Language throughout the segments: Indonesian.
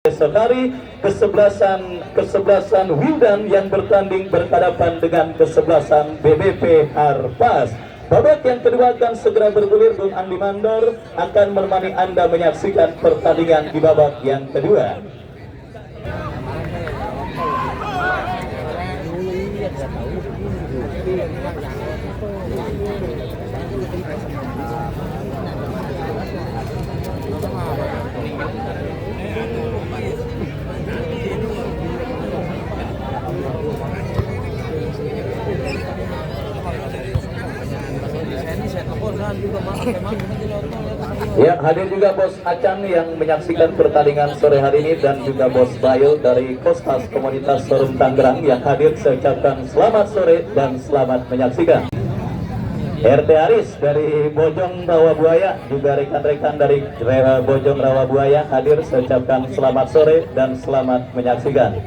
esok hari kesebelasan Wildan yang bertanding berhadapan dengan kesebelasan BBP Harpas. Babak yang kedua akan segera bergulir. Bung Andi Mandor akan menemani Anda menyaksikan pertandingan di babak yang kedua. Ya, hadir juga Bos Acan yang menyaksikan pertandingan sore hari ini dan juga Bos Bayu dari Kostas Komunitas Forum Tangerang yang hadir. Saya ucapkan selamat sore dan selamat menyaksikan. RT Aris dari Bojong Rawabuaya, juga rekan-rekan dari Bojong Rawabuaya hadir. Saya ucapkan selamat sore dan selamat menyaksikan.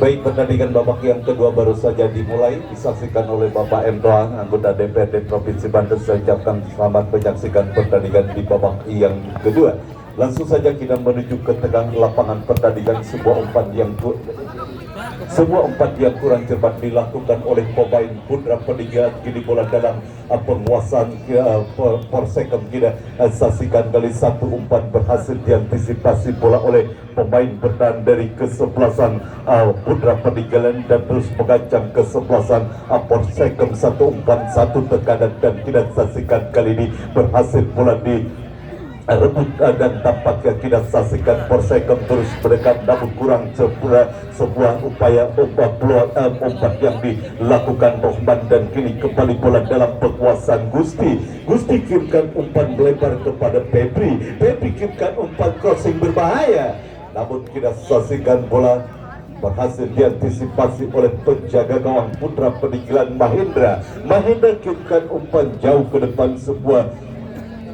Baik, pertandingan babak yang kedua baru saja dimulai, disaksikan oleh Bapak Endroang, anggota DPRD Provinsi Banten. Saya ucapkan selamat menyaksikan pertandingan di babak yang kedua. Langsung saja kita menuju ke tengah lapangan pertandingan. Sebuah umpan yang kurang cepat dilakukan oleh pemain Putra Peninggalan. Kini bola dalam penguasaan Polsekem. Kita saksikan kali satu umpan berhasil diantisipasi bola oleh pemain bertahan dari kesebelasan Putra Peninggalan dan terus mengancam kesebelasan Polsekem. Satu umpan, satu tekanan, dan kita saksikan kali ini berhasil bola di rebut dan tampaknya kita saksikan Polsekem terus mendekat, namun kurang sebuah upaya umpan yang dilakukan Rohman, dan kini kembali bola dalam penguasaan Gusti kirimkan umpan melebar kepada Febri kirimkan umpan crossing berbahaya, namun kita saksikan bola berhasil diantisipasi oleh penjaga gawang Putra Peninggalan Mahendra kirimkan umpan jauh ke depan. Sebuah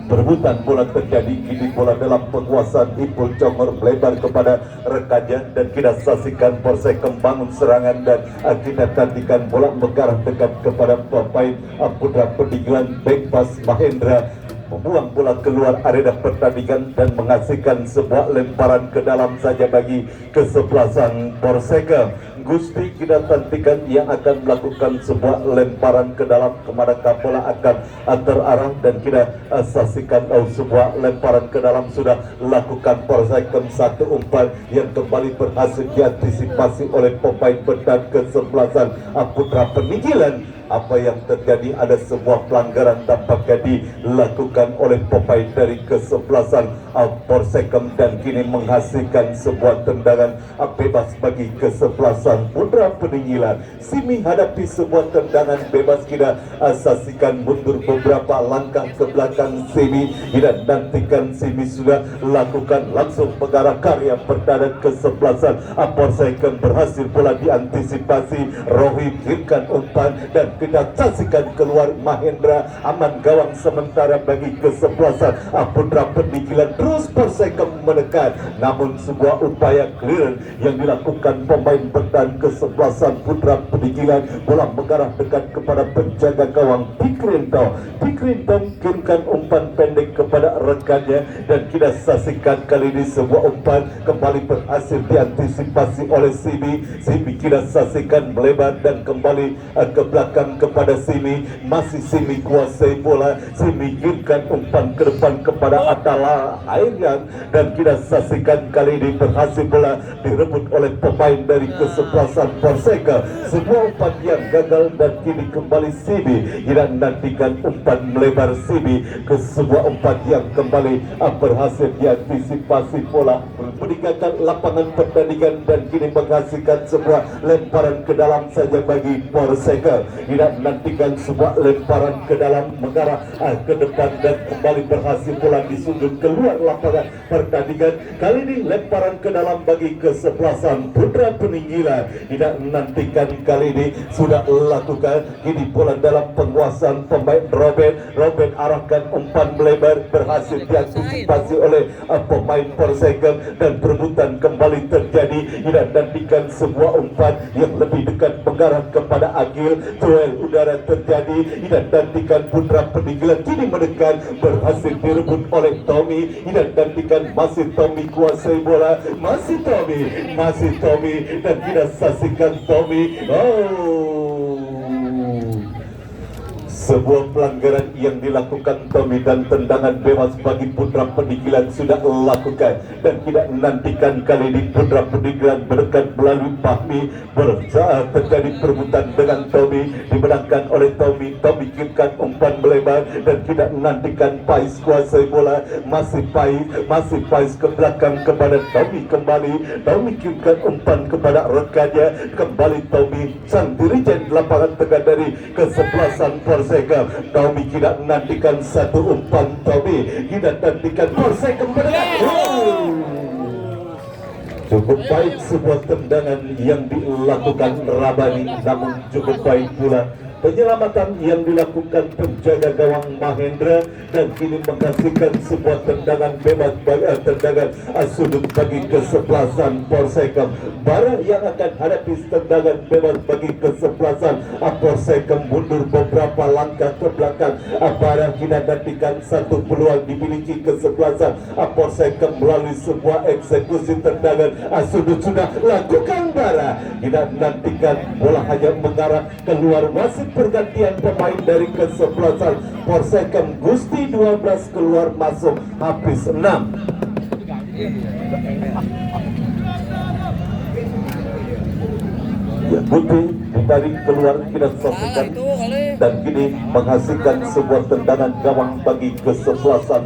perebutan bola terjadi, kini bola dalam penguasaan Ipul Congor melebar kepada rekannya, dan kita saksikan Polsekem bangun serangan dan kita tantikan bola mengarah dekat kepada pemain Putra Peninggalan. Back pass Mahendra membuang bola keluar area pertandingan dan menghasilkan sebuah lemparan ke dalam saja bagi kesebelasan Polsekem. Gusti kita tantikan yang akan melakukan sebuah lemparan ke dalam, kemana bola akan terarah, dan kita saksikan sebuah lemparan ke dalam sudah lakukan Polsekem. Satu umpan yang kembali berhasil diantisipasi oleh pemain bertahan kesebelasan Putra Peninggalan. Apa yang terjadi, ada sebuah pelanggaran tampaknya dilakukan oleh pemain dari kesebelasan Polsekem, dan kini menghasilkan sebuah tendangan bebas bagi kesebelasan Putra Peninggalan. Simi hadapi sebuah tendangan bebas, kita saksikan mundur beberapa langkah ke belakang Simi, dan nantikan Simi sudah lakukan langsung mengarah karya pertahanan kesebelasan Polsekem. Berhasil bola diantisipasi, Rohim kirimkan umpan dan kita saksikan keluar Mahendra, aman gawang sementara bagi kesebelasan Putra Peninggalan. Terus Polsekem menekan, namun sebuah upaya clearance yang dilakukan pemain bertahan kesebelasan Putra Peninggalan, bola mengarah dekat kepada penjaga gawang Pikrintong kirimkan umpan pendek kepada rekannya, dan kita saksikan kali ini sebuah umpan kembali berhasil diantisipasi oleh Simi kita saksikan melebar dan kembali ke belakang kepada Simi. Masih Simi kuasai bola, Simi kirimkan umpan ke depan kepada Atala Airyan, dan kita saksikan kali ini berhasil bola direbut oleh pemain dari kesebelasan Polsekem. Sebuah umpan yang gagal, dan kini kembali Simi kita nantikan umpan melebar Simi ke sebuah umpan yang kembali berhasil diantisipasi bola meninggalkan lapangan pertandingan dan kini menghasilkan sebuah lemparan ke dalam saja bagi Porseka. Tidak menantikan sebuah lemparan ke dalam mengarah ke depan dan kembali berhasil pula disundul keluar lapangan pertandingan. Kali ini lemparan ke dalam bagi kesebelasan Putra Peninggilan. Tidak menantikan kali ini sudah lakukan kini bola dalam penguasaan pemain Robin arahkan umpan melebar berhasil diantisipasi oleh pemain Persegem dan perebutan kembali terjadi. Tidak nantikan sebuah umpan yang lebih dekat mengarah kepada Agil. Duel udara terjadi. Tidak nantikan Putra Peninggilan kini mendekat berhasil direbut oleh Tommy. Tidak nantikan masih Tommy kuasai bola, masih Tommy dan tidak saksikan Tommy. Sebuah pelanggaran yang dilakukan Tommy dan tendangan bebas bagi Putra Peninggilan sudah lakukan dan tidak menantikan kali ini Putra Peninggilan berdekat melalui Fahmi terjadi perebutan dengan Tommy dimenangkan oleh Tommy kirimkan umpan melebar dan tidak menantikan Pais kuasai bola, masih Pais ke belakang kepada Tommy kembali. Tommy kirimkan umpan kepada rekannya kembali. Tommy sang dirijen lapangan tengah dari kesebelasan Perseka. Tommy tidak menantikan satu umpan. Tommy tidak menantikan Perseka mendekat. Cukup baik sebuah tendangan yang dilakukan Rabani, namun cukup baik pula penyelamatan yang dilakukan penjaga gawang Mahendra dan kini menghasilkan sebuah tendangan bebas tendangan sudut bagi kesebelasan Persegem. Bara yang akan hadapi tendangan bebas bagi kesebelasan Persegem mundur beberapa langkah ke belakang. Bara kini nantikan satu peluang dimiliki kesebelasan Persegem melalui sebuah eksekusi tendangan sudut sudah lakukan Bara. Tidak nantikan bola hanya mengarah keluar. Wasit pergantian pemain dari kesebelasan Persegem. Gusti 12 keluar masuk Hafiz 6. Ya, Gusti ditarik keluar tidak saksikan dan kini menghasilkan sebuah tendangan gawang bagi kesebelasan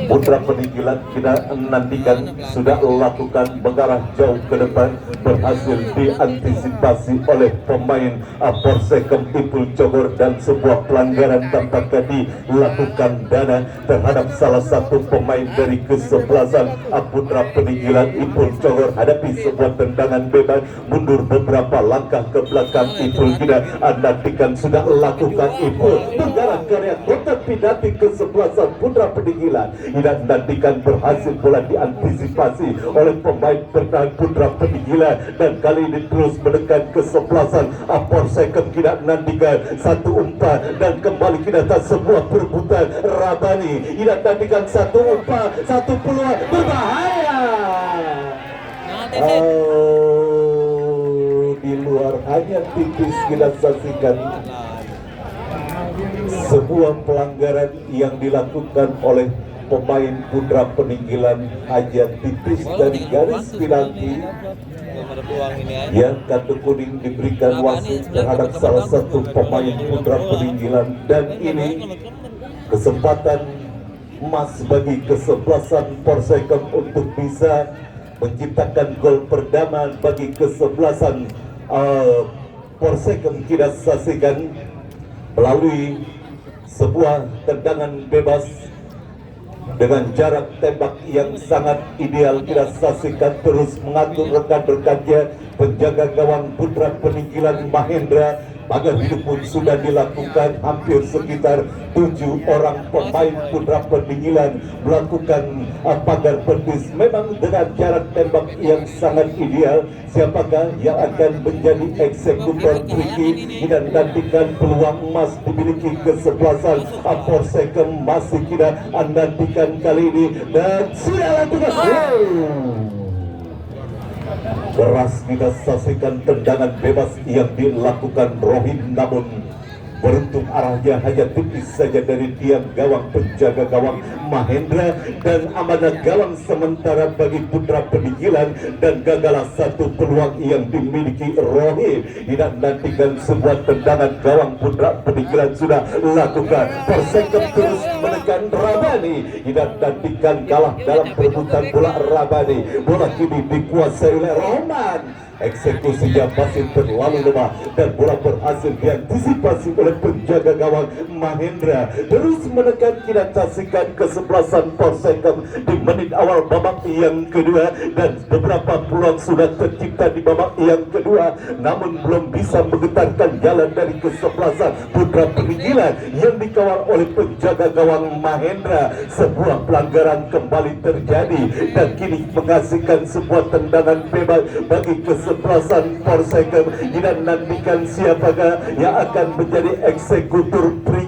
Putra Peninggilan. Kita menantikan sudah lakukan mengarah jauh ke depan berhasil diantisipasi oleh pemain Persegem Ipul Cogor dan sebuah pelanggaran tampaknya dilakukan Dana terhadap salah satu pemain dari kesebelasan Putra Peninggilan. Ipul Cogor hadapi sebuah tendangan bebas mundur beberapa langkah ke belakang. Ipul tidak nantikan sudah lakukan Ipul mengarah karya kotak penalti kesebelasan Putra Peninggilan. Tidak nantikan berhasil bola diantisipasi oleh pemain bertahan Putra Peninggilan dan kali ini terus mendekat kesebelasan Persegem. Tidak nantikan satu umpan dan kembali kita atas sebuah perebutan Rabani. Tidak nantikan satu umpan, satu peluang berbahaya. Di luar hanya tipis kita saksikan sebuah pelanggaran yang dilakukan oleh pemain Putra Peninggilan hanya tipis dari garis penalti. Yang kartu kuning diberikan wasit terhadap salah satu pemain Putra Peninggilan dan ini kesempatan emas bagi kesebelasan Persegem untuk bisa menciptakan gol perdana bagi kesebelasan Persegem. Kita saksikan melalui sebuah tendangan bebas dengan jarak tembak yang sangat ideal. Kita saksikan terus mengatur rekan-rekannya penjaga gawang Putra Peninggilan Mahendra. Pagar hidup pun sudah dilakukan hampir sekitar 7 orang pemain Putra Peninggilan melakukan pagar petis. Memang dengan jarak tembak yang sangat ideal. Siapakah yang akan menjadi eksekutor triki dan nantikan peluang emas dimiliki kesebelasan Persegem masih kita nantikan kali ini dan sudah lakukan. Keras kita saksikan tendangan bebas yang dilakukan Rohim, namun beruntung arahnya hanya tipis saja dari tiang gawang penjaga gawang Mahendra, dan amanah gawang sementara bagi putra peninggilan, dan gagalah satu peluang yang dimiliki Rohim. Tidak nantikan sebuah tendangan gawang putra peninggilan sudah lakukan. Persegem terus menekan Rabani. Tidak nantikan kalah dalam perebutan bola Rabani. Bola kini dikuasai oleh Rohman. Eksekusinya masih terlalu lemah dan bola berhasil diantisipasi oleh penjaga gawang Mahendra. Terus menekan tidak saksikan kesebelasan Persegem di menit awal babak yang kedua, dan beberapa peluang sudah tercipta di babak yang kedua, namun belum bisa menggetarkan jalan dari kesebelasan putra peninggilan yang dikawal oleh penjaga gawang Mahendra. Sebuah pelanggaran kembali terjadi dan kini menghasilkan sebuah tendangan bebas bagi kesebelasan Persegem. Tidak nantikan siapakah yang akan menjadi eksekutor free.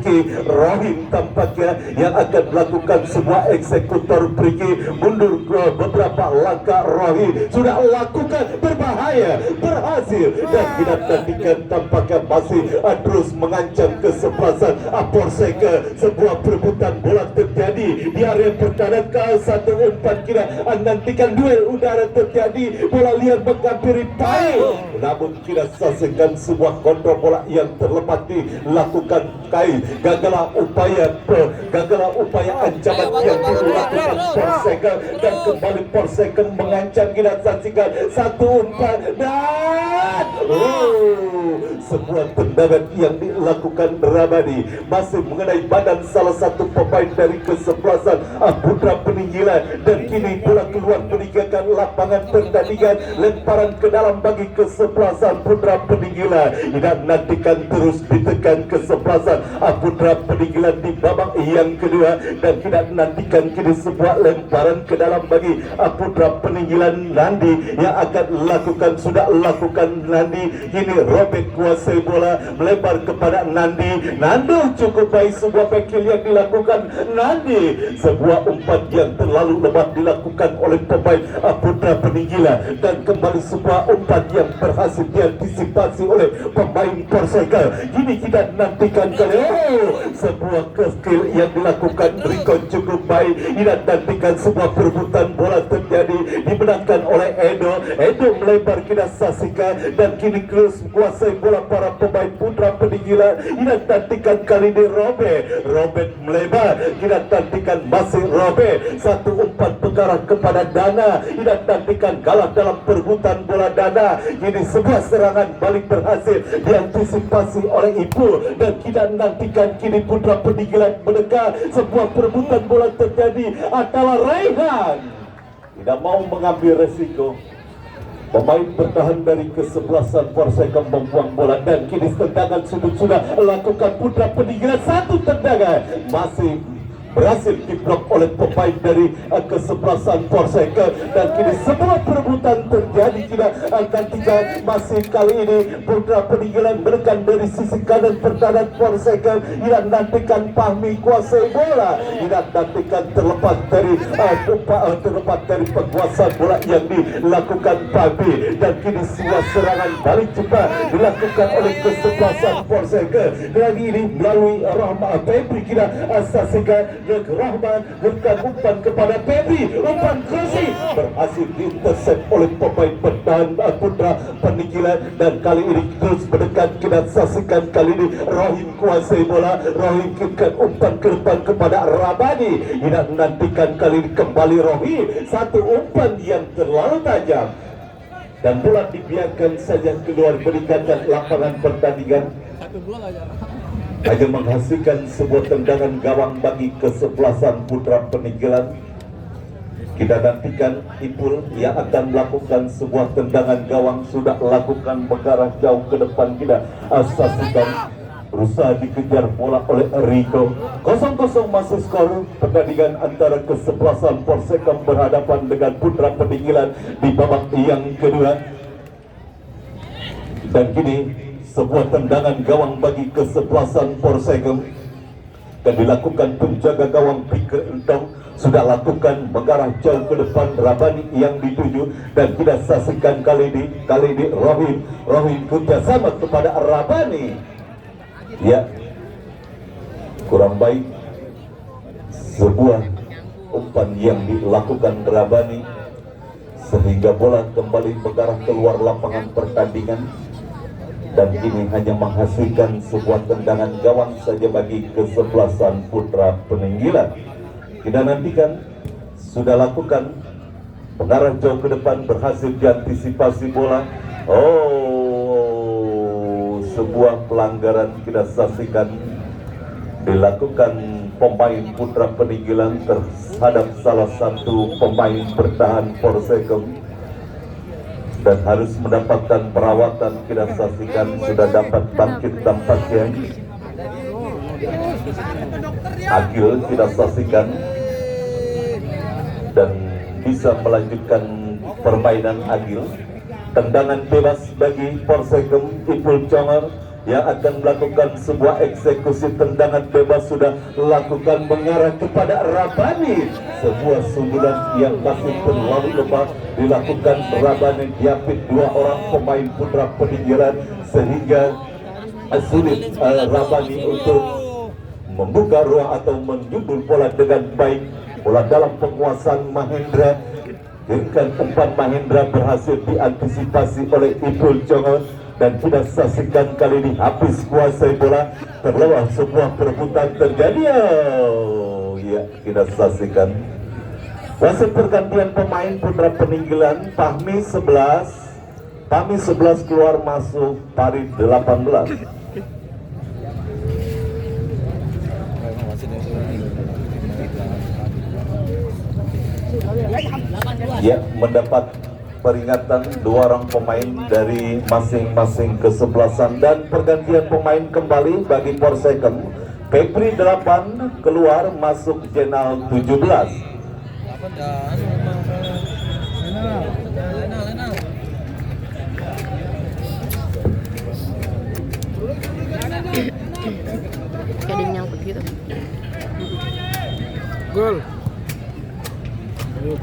Rohim tampaknya yang akan melakukan sebuah eksekutor free. Mundur ke beberapa langkah. Rohim sudah lakukan, berbahaya, berhasil, dan tidak nantikan tampaknya masih terus mengancam kesebelasan Persegem. Sebuah perebutan bola terjadi di area pertahanan ke satu umpan. Kira nantikan duel udara terjadi, bola liar menghampiri pail, namun tidak saksikan sebuah kontrol bola yang terlepas dilakukan Kai. Gagalah upaya ancaman yang dilakukan Persegem, dan kembali Persegem mengancam. Tidak saksikan satu umpan dan sebuah tendangan yang dilakukan Rabani masih mengenai badan salah satu pemain dari kesebelasan putra peninggilan, dan kini bola keluar meninggalkan lapangan pertandingan. Lemparan ke dalam bagi kesebelasan putra peninggilan. Tidak nantikan terus ditekan kesebelasan putra peninggilan di babak yang kedua, dan tidak nantikan kini sebuah lemparan ke dalam bagi putra peninggilan Nandi yang akan lakukan, sudah lakukan Nandi. Kini Robert kuasai bola melebar kepada Nandi. Nandi cukup baik, sebuah tackle yang dilakukan Nandi. Sebuah umpan yang terlalu lemah dilakukan oleh pemain putra peninggilan, dan kembali sebuah umpan yang berhasil diantisipasi oleh pemain Persegem. Kini kita nantikan kali sebuah skill yang dilakukan Riko cukup baik. Tidak nantikan sebuah perebutan bola terjadi, dimenangkan oleh Edo melebar kita saksikan, dan kini terus kuasai bola para pemain putra peninggilan. Tidak nantikan kali ini Robert melebar. Tidak nantikan masih Robert, satu umpan pengarah kepada Dana. Tidak nantikan kalah dalam perebutan bola Dana. Ini sebuah serangan balik berhasil diantisipasi oleh Ibu, dan kita nantikan kini putra peninggilan mendekat. Sebuah perebutan bola terjadi adalah Raihan. Tidak mau mengambil resiko. Pemain bertahan dari kesebelasan Persegem membuang bola, dan kini tendangan sudut sudah lakukan putra peninggilan. Satu tendangan masih berhasil diblok oleh pemain dari kesebelasan Persegem, dan kini sebuah perebutan terjadi. Tidak akan tiga masih kali ini putra peninggilan menekan dari sisi kanan pertahanan Persegem. Tidak nantikan Fahmi kuasai bola. Tidak nantikan terlepas dari penguasaan bola yang dilakukan Fahmi, dan kini sebuah serangan balik cepat dilakukan oleh kesebelasan Persegem. Kali ini melalui Rahman Febri kita saksikan Rahman berikan umpan kepada Febri. Umpan kursi berhasil diintersep oleh pemain bertahan putra peninggilan, dan kali ini terus mendekat. Kita saksikan kali ini Rohim kuasai bola. Rohim kirimkan umpan ke depan kepada Rabani. Tidak nantikan kali ini kembali Rohim, satu umpan yang terlalu tajam, dan bola dibiarkan saja keluar meninggalkan lapangan pertandingan. Hanya menghasilkan sebuah tendangan gawang bagi kesebelasan putra peninggilan. Kita nantikan Ipul yang akan melakukan sebuah tendangan gawang, sudah lakukan mengarah jauh ke depan. Kita saksikan berusaha dikejar bola oleh Riko. 0-0 masih skor pertandingan antara kesebelasan Persegem berhadapan dengan putra peninggilan di babak yang kedua. Dan kini sebuah tendangan gawang bagi kesebelasan Persegem, dan dilakukan penjaga gawang Pikir Entong, sudah lakukan mengarah jauh ke depan. Rabani yang dituju, dan tidak saksikan kali ini Rohim kerjasama kepada Rabani. Ya, kurang baik sebuah umpan yang dilakukan Rabani sehingga bola kembali mengarah keluar lapangan pertandingan, dan ini hanya menghasilkan sebuah tendangan gawang saja bagi kesebelasan Putra Peninggilan. Kita nantikan, sudah lakukan mengarah jauh ke depan, berhasil diantisipasi bola. Sebuah pelanggaran kita saksikan dilakukan pemain Putra Peninggilan terhadap salah satu pemain bertahan Porsekem, dan harus mendapatkan perawatan. Kita saksikan sudah dapat bangkit tampaknya. Agil kita saksikan dan bisa melanjutkan permainan Agil. Tendangan bebas bagi Porsekem. Ipul Congor yang akan melakukan sebuah eksekusi tendangan bebas sudah lakukan mengarah kepada Rabani. Sebuah sundulan yang masih terlalu lemah dilakukan Rabani, diapit dua orang pemain Putra Peninggilan sehingga sulit Rabani untuk membuka ruang atau menjudul bola dengan baik. Bola dalam penguasaan Mahendra. Dengan umpan Mahendra berhasil diantisipasi oleh Ipul Congor, dan kita saksikan kali ini habis kuasai bola, terlewat sebuah perebutan terjadi. Ya, kita saksikan wasit pergantian pemain Putra Peninggilan. Pahmi 11 keluar masuk Parit 18. Ya, mendapat peringatan dua orang pemain dari masing-masing kesebelasan, dan pergantian pemain kembali bagi Porsekem. Kepri 8 keluar masuk Jenal 17. Kayak nyangkut gitu. Gol. Gol.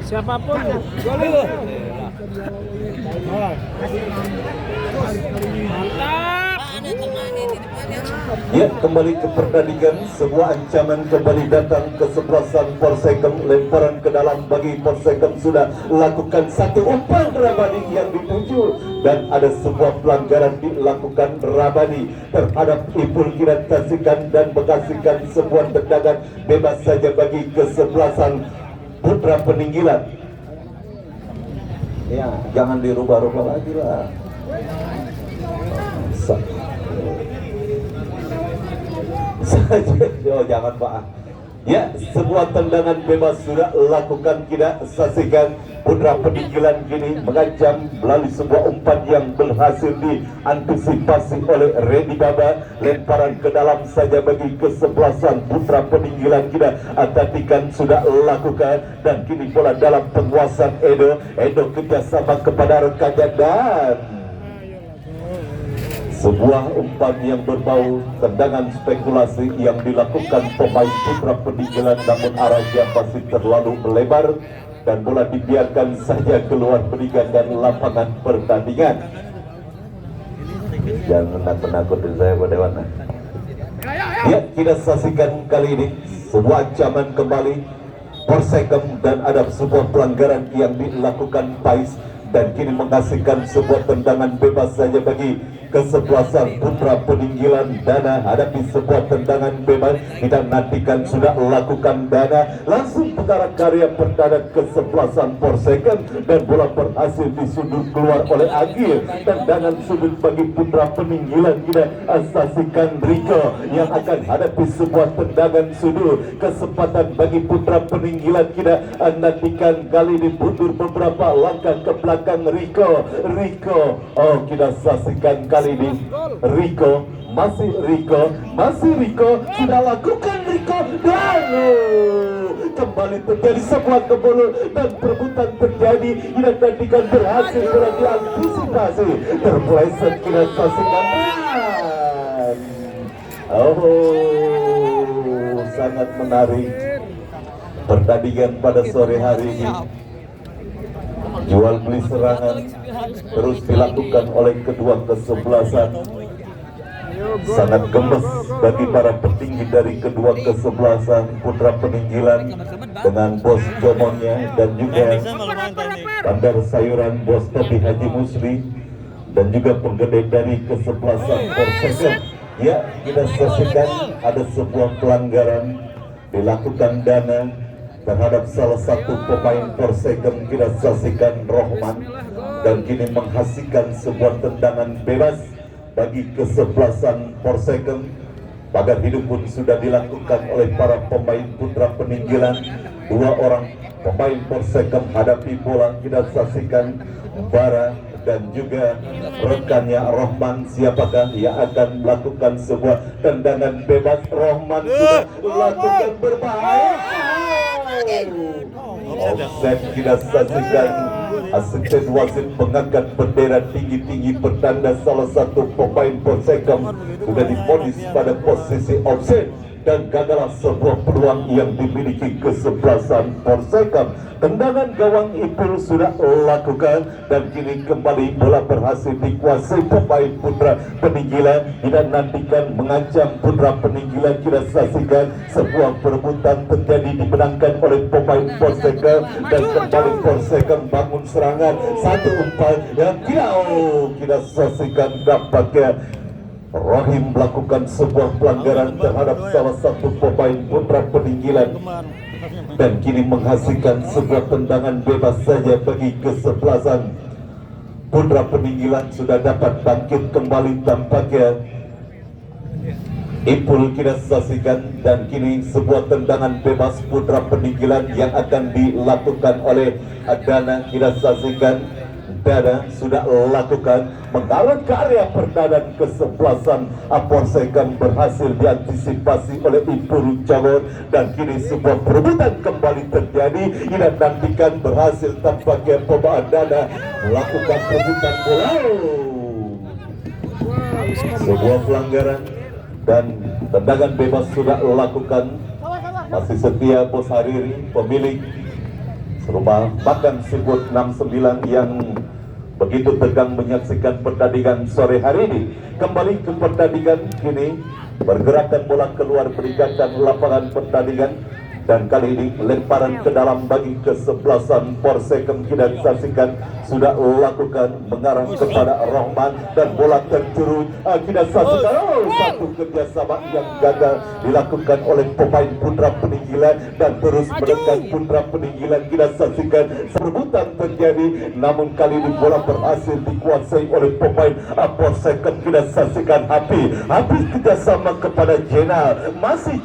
Siapapun gol itu. Mantap. Ya, kembali ke pertandingan. Sebuah ancaman kembali datang ke kesebelasan Porsekem. Lemparan ke dalam bagi Porsekem sudah lakukan satu umpan Rabani yang dituju, dan ada sebuah pelanggaran dilakukan Rabani terhadap Ipul. Kita saksikan dan mengasihkan sebuah tendangan bebas saja bagi kesebelasan Putra Peninggilan. Ya, jangan dirubah-rubah lagi lah. Jangan Pak. Ya, sebuah tendangan bebas sudah lakukan kita saksikan. Putra Peninggilan kini mengancam melalui sebuah umpan yang berhasil diantisipasi oleh Redi Baba. Lemparan ke dalam saja bagi kesebelasan Putra Peninggilan kita. Atatikan sudah lakukan, dan kini bola dalam penguasaan Edo kerjasama kepada rekannya, dan sebuah umpan yang berbau tendangan spekulasi yang dilakukan pemain Putra Peninggilan, namun arahnya masih terlalu melebar, dan bola dibiarkan saja keluar meninggalkan lapangan pertandingan. Jangan menakut-nakuti saya pada mana. Ya, kita saksikan kali ini sebuah ancaman kembali Porsekem, dan ada sebuah pelanggaran yang dilakukan Pais, dan kini mengasihkan sebuah tendangan bebas saja bagi kesebelasan Putra Peninggilan. Dana hadapi sebuah tendangan bebas. Kita nantikan sudah lakukan Dana langsung perkara karya perdana kesebelasan Porsekem, dan bola berhasil disundul keluar oleh Agil. Tendangan sudut bagi Putra Peninggilan. Kita saksikan Riko yang akan hadapi sebuah tendangan sudut. Kesempatan bagi Putra Peninggilan. Kita nantikan kali ini mundur beberapa langkah ke belakang Riko. Kita saksikan kali ini masih Riko sudah lakukan Riko, dan kembali terjadi sebuah kebulu dan perebutan terjadi. Kita nantikan berhasil diantisipasi, terpeleset. Kita saksikan, sangat menarik pertandingan pada sore hari ini. Jual beli serangan terus dilakukan oleh kedua kesebelasan. Sangat gemes bagi para petinggi dari kedua kesebelasan, Putra Peninggilan dengan bos Jomonnya dan juga bandar sayuran bos Topi Haji Musli, dan juga penggede dari kesebelasan Porsekem. Ya, kita saksikan ada sebuah pelanggaran dilakukan dana terhadap salah satu pemain Porsekem. Kita saksikan Rohman, dan kini menghasilkan sebuah tendangan bebas bagi kesebelasan Porsekem. Pagar hidup pun sudah dilakukan oleh para pemain Putra Peninggilan. Dua orang pemain Porsekem hadapi bola. Kita saksikan Bara dan juga rekannya Rohman. Siapakah yang akan melakukan sebuah tendangan bebas? Rohman sudah melakukan berbahaya. Offset. Kita saksikan asisten wasit mengangkat bendera tinggi-tinggi bertanda salah satu pemain Porsekem sudah divonis pada posisi offset, dan gagal sebuah peluang yang dimiliki kesebelasan Porsekem. Tendangan gawang Ipul sudah lakukan, dan kini kembali bola berhasil dikuasai pemain Putra Peninggilan. Kita nantikan mengancam Putra Peninggilan. Kita saksikan sebuah perebutan terjadi dimenangkan oleh pemain Porsekem, dan kembali Porsekem bangun serangan. Satu umpan yang kita saksikan dampaknya Rahim melakukan sebuah pelanggaran terhadap salah satu pemain Putra Peninggilan, dan kini menghasilkan sebuah tendangan bebas saja bagi kesebelasan Putra Peninggilan. Sudah dapat bangkit kembali tampaknya Ipul. Kita saksikan, dan kini sebuah tendangan bebas Putra Peninggilan yang akan dilakukan oleh Dana. Kita saksikan Dana sudah lakukan mengarah ke area pertahanan kesebelasan Porsekem, berhasil diantisipasi oleh Ipul Jogor, dan kini sebuah perebutan kembali terjadi. Kita nantikan berhasil tampaknya pemain Dana melakukan perebutan bola. Sebuah pelanggaran dan tendangan bebas sudah lakukan. Masih setia Bos Hariri, pemilik rumah makan Seafood 69 yang begitu tegang menyaksikan pertandingan sore hari ini. Kembali ke pertandingan, kini pergerakan bola keluar meninggalkan lapangan pertandingan, dan kali ini lemparan ke dalam bagi kesebelasan Porsekem. Kita saksikan sudah lakukan mengarah kepada Rohman, dan bola tercurut. Kita saksikan satu kerjasama yang gagal dilakukan oleh pemain Putra Peninggilan, dan terus menekan Putra Peninggilan. Kita saksikan perebutan terjadi, namun kali ini bola berhasil dikuasai oleh pemain Porsekem. Kita saksikan habis kerjasama kepada Jenal, masih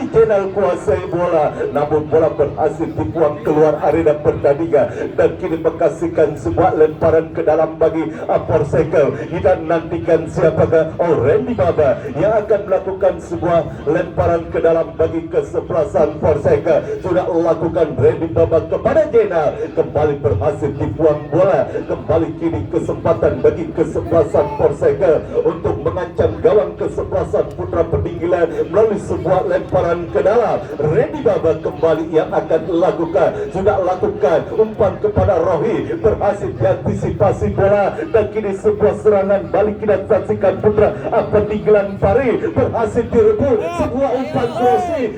Jenal kuasai bola, namun bola berhasil dibuang keluar arena pertandingan, dan kini menghasilkan sebuah lemparan ke dalam bagi Porsekem. Kita nantikan siapakah Randy Baba yang akan melakukan sebuah lemparan ke dalam bagi kesebelasan Porsekem. Sudah lakukan Randy Baba kepada Jenal, kembali berhasil dibuang bola. Kembali kini kesempatan bagi kesebelasan Porsekem untuk mengancam gawang kesebelasan Putra Peninggilan melalui sebuah lemparan ke dalam. Randy Baba kembali yang akan lakukan, sudah lakukan umpan kepada Rohi, berhasil diantisipasi bola, dan kini sebuah serangan balik. Kita saksikan Putra Peninggilan Fari berhasil direbut sebuah umpan crossing.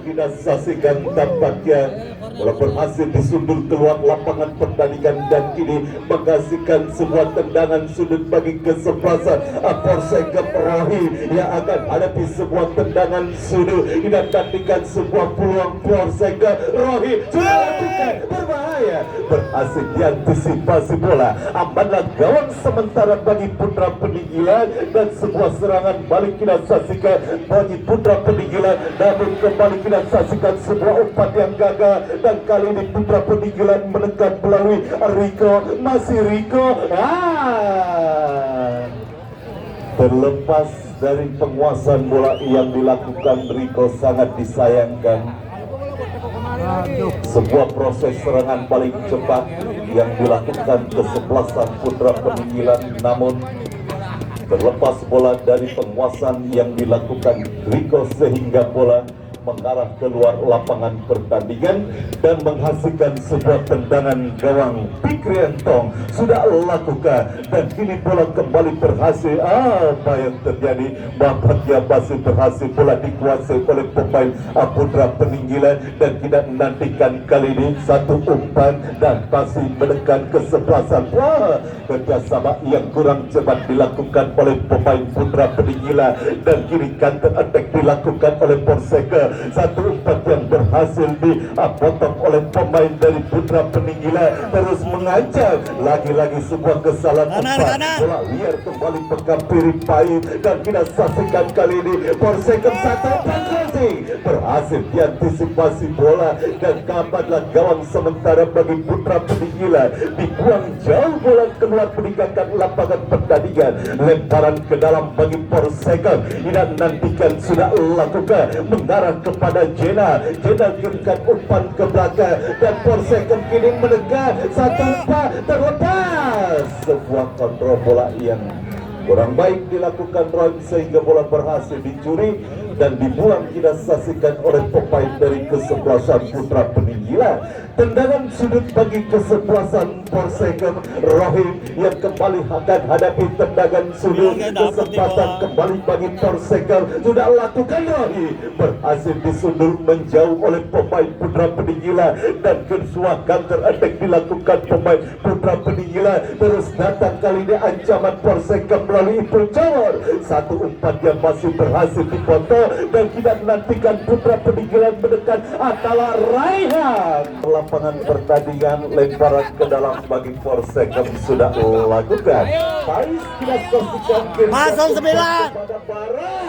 Kita saksikan tampaknya bola berhasil disundur keluar lapangan pertandingan, dan kini menghasilkan sebuah tendangan sudut bagi kesebelasan Porsekem. Rohi yang akan hadapi sebuah tendangan sudut. Kita nantikan sebuah peluang Porsekem. Rohi sudah lakukan berbahaya, berhasil diantisipasi bola. Amanlah gawang sementara bagi Putra Peninggilan, dan sebuah serangan balik kita saksikan bagi Putra Peninggilan, namun kembali kita saksikan sebuah umpan yang gagal, dan kali ini Putra Peninggilan menekan melalui Riko. Masih Riko terlepas dari penguasaan bola yang dilakukan Riko. Sangat disayangkan sebuah proses serangan paling cepat yang dilakukan kesebelasan Putra Peninggilan, namun terlepas bola dari penguasaan yang dilakukan Riko, sehingga bola mengarah keluar lapangan pertandingan dan menghasilkan sebuah tendangan gawang Pikriantong sudah lakukan, dan kini bola kembali berhasil. Apa yang terjadi? Bapak masih berhasil, bola dikuasai oleh pemain Putra Peninggilan, dan kita nantikan kali ini satu umpan dan masih menekan kesebelasan. Wah, kerjasama yang kurang cepat dilakukan oleh pemain Putra Peninggilan, dan kini counter attack dilakukan oleh Perseka. Satu umpan yang berhasil dipotong oleh pemain dari Putra Peninggilan, terus mengancam lagi-lagi sebuah kesalahan umpan. Bola liar kembali Pekampiri Pahit, dan kita saksikan kali ini Perseka satu umpan berhasil diantisipasi bola, dan kapanlah gawang sementara bagi Putra Peninggilan dibuang jauh, bola keluar meninggalkan lapangan pertandingan. Lemparan ke dalam bagi Perseka, tidak nantikan sudah lakukan mengarah kepada Jena kirimkan umpan ke belakang, dan Perseka kini menegak satu umpan terlepas. Sebuah kontrol bola yang kurang baik dilakukan Roy sehingga bola berhasil dicuri dan dibuang. Kita saksikan oleh pemain dari kesebelasan Putra Peninggilan. Tendangan sudut bagi kesebelasan Perseka. Rohim yang kembali akan hadapi tendangan sudut. Kesempatan kembali bagi Perseka, sudah lakukan Rohim, berhasil disundur menjauh oleh pemain Putra Peninggilan, dan sebuah counter attack dilakukan pemain Putra Peninggilan. Terus datang kali ini ancaman Perseka melalui Ipul Jamor. Satu umpan yang masih berhasil dipotong, dan kita nantikan Putra Peninggilan menekan Atala Raihan. Lapangan pertandingan, lemparan ke dalam bagi Perseka sudah lakukan. Pais kita saksikan Masuk 9. kepada Barat.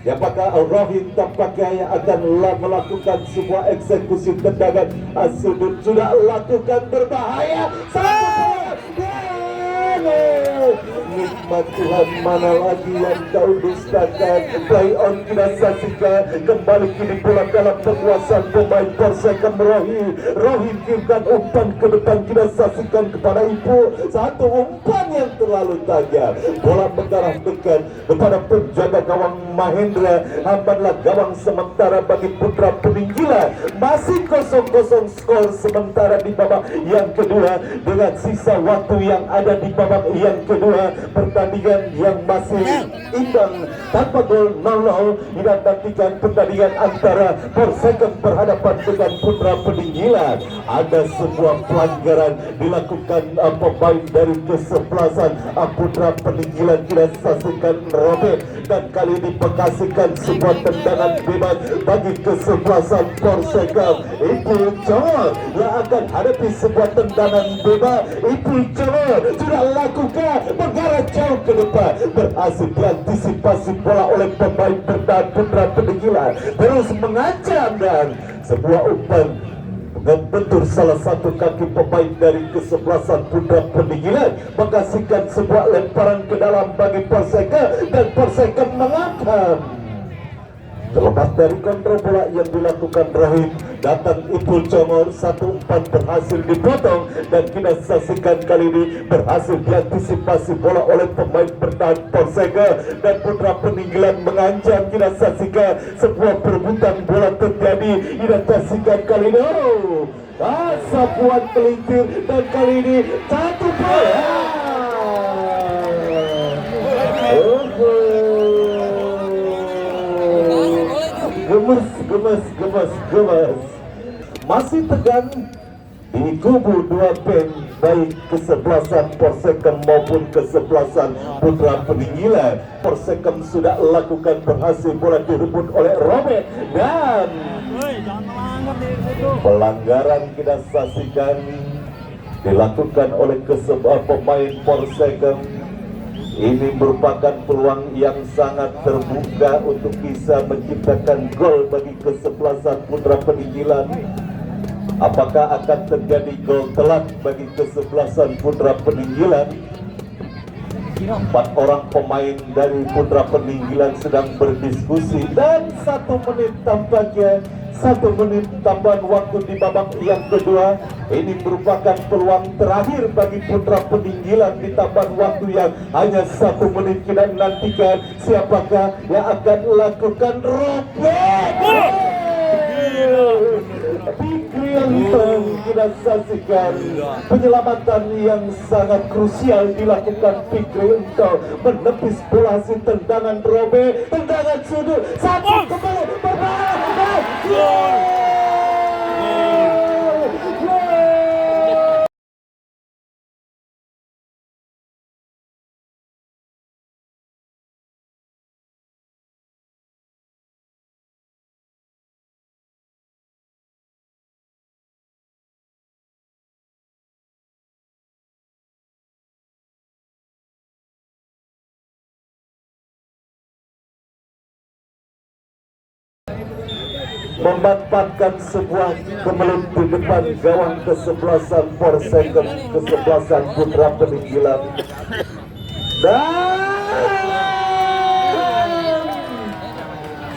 Ya, apakah Rohim tampaknya akan melakukan sebuah eksekusi tendangan sudut, sudah lakukan berbahaya. Nikmat Tuhan, mana lagi yang kau dustakan. Play on kita saksikan kembali, kini bola dalam penguasaan pemain Perseka. Rohim kirimkan umpan ke depan, kita saksikan kepada Ibu. Satu umpan yang terlalu tajam, bola mengarah dekat kepada penjaga gawang Mahendra. Hambanlah gawang sementara bagi Putra Peninggilan. Masih 0-0 skor sementara di babak yang kedua, dengan sisa waktu yang ada di babak yang kedua. Pertandingan yang masih imbang tanpa gol 0-0. Kita nantikan pertandingan antara Perseka berhadapan dengan Putra Peninggilan. Ada sebuah pelanggaran dilakukan pemain dari kesebelasan Putra Peninggilan. Kita saksikan Robert, dan kali ini dipekasikan sebuah tendangan bebas bagi kesebelasan Perseka. Ibu Jamor yang akan hadapi sebuah tendangan bebas. Ibu Jamor sudah lakukan mengarah jauh ke depan, berhasil diantisipasi bola oleh pemain bertahan Putra Peninggilan, terus mengancam, dan sebuah umpan membentur salah satu kaki pemain dari kesebelasan Putra Peninggilan, menghasilkan sebuah lemparan ke dalam bagi Perseka, dan Perseka mengangkat. Terlepas dari kontrol bola yang dilakukan Rahim, datang Ipul Jamor, satu umpan berhasil dipotong, dan kita saksikan kali ini berhasil diantisipasi bola oleh pemain bertahan Perseka, dan Putra Peninggilan mengancam. Kita saksikan sebuah perebutan bola terjadi. Kita saksikan kali ini sapuan pelintir, dan kali ini satu bola. Gemes. Masih tegang di kubu dua pen, baik kesebelasan Perseka maupun kesebelasan Putra Peninggilan. Perseka sudah lakukan berhasil, bola direbut oleh Robert, dan pelanggaran kita saksikan dilakukan oleh pemain Perseka. Ini merupakan peluang yang sangat terbuka untuk bisa menciptakan gol bagi kesebelasan Putra Peninggilan. Apakah akan terjadi gol telat bagi kesebelasan Putra Peninggilan? 4 orang pemain dari Putra Peninggilan sedang berdiskusi, dan 1 menit tampaknya 1 menit tambahan waktu di babak yang kedua. Ini merupakan peluang terakhir bagi Putra Peninggilan di tambahan waktu yang hanya 1 menit. Kita nantikan siapakah yang akan melakukan robek. Fikri Entong, kita saksikan penyelamatan yang sangat krusial dilakukan Fikri Entong, menepis bola hasil tendangan robek, tendangan sudut, satu kembali berbalik, gol! Memanfaatkan sebuah kemelut di depan gawang kesebelasan Porsekem, kesebelasan Putra Peninggilan, dan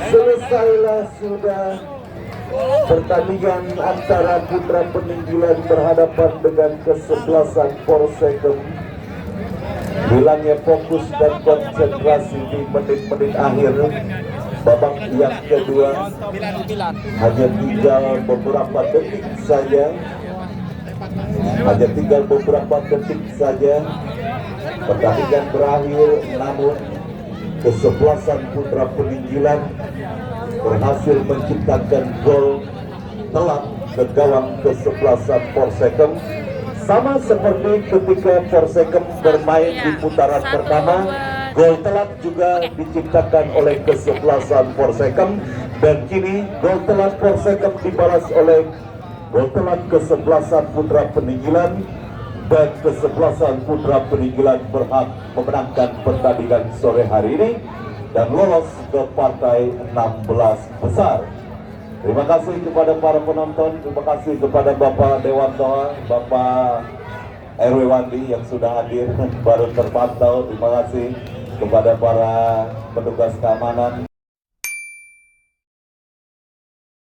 selesailah sudah pertandingan antara Putra Peninggilan berhadapan dengan kesebelasan Porsekem. Hilangnya fokus dan konsentrasi di menit-menit akhir babak yang kedua. Hanya tinggal beberapa detik saja, pertandingan berakhir. Namun kesebelasan Putra Peninggilan berhasil menciptakan gol telak ke gawang kesebelasan Porsekem. Sama seperti ketika Porsekem bermain di putaran pertama, gol telak juga diciptakan oleh kesebelasan Porsekem, dan kini gol telak Porsekem dibalas oleh gol telak kesebelasan Putra Peninggilan, dan kesebelasan Putra Peninggilan berhak memenangkan pertandingan sore hari ini dan lolos ke partai 16 besar. Terima kasih kepada para penonton, terima kasih kepada Bapak Dewanto, Bapak RW Wandi yang sudah hadir baru terpantau. Terima kasih kepada para petugas keamanan.